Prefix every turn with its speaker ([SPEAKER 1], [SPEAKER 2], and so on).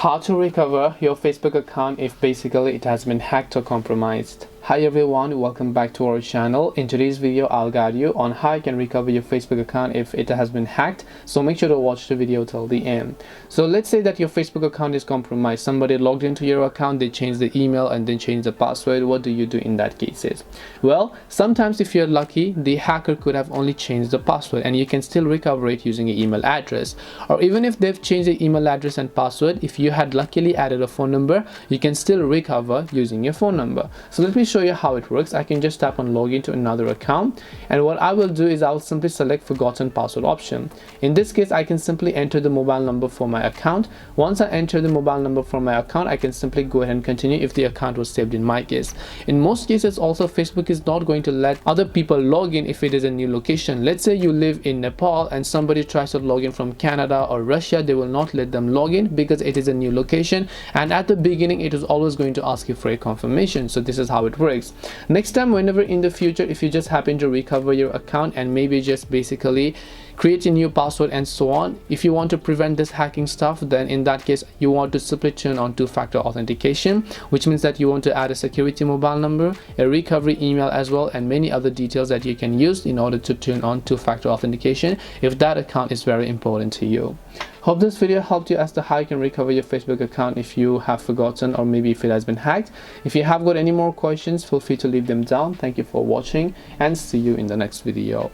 [SPEAKER 1] How to recover your Facebook account if basically it has been hacked or compromised. Hi everyone, welcome back to our channel. In today's video I'll guide you on how you can recover your Facebook account if it has been hacked, so make sure to watch the video till the end. So let's say that your Facebook account is compromised. Somebody logged into your account, they changed the email and then changed the password. What do you do in that cases? Well, sometimes if you're lucky, the hacker could have only changed the password and you can still recover it using your email address. Or even if they've changed the email address and password, if you had luckily added a phone number, you can still recover using your phone number. So let me show you how it works. I can just tap on login to another account, and what I will do is I'll simply select forgotten password option. In this case, I can simply enter the mobile number for my account. Once I enter the mobile number for my account, I can simply go ahead and continue if the account was saved in my case. In most cases also, Facebook is not going to let other people log in if it is a new location. Let's say you live in Nepal and somebody tries to log in from Canada or Russia, they will not let them log in because it is a new location, and at the beginning it is always going to ask you for a confirmation. So this is how it works. Next time, whenever in the future, if you just happen to recover your account and maybe just basically create a new password and so on, if you want to prevent this hacking stuff, then in that case you want to simply turn on two-factor authentication, which means that you want to add a security mobile number, a recovery email as well, and many other details that you can use in order to turn on two-factor authentication if that account is very important to you. Hope this video helped you as to how you can recover your Facebook account if you have forgotten or maybe if it has been hacked. If you have got any more questions, feel free to leave them down. Thank you for watching and see you in the next video.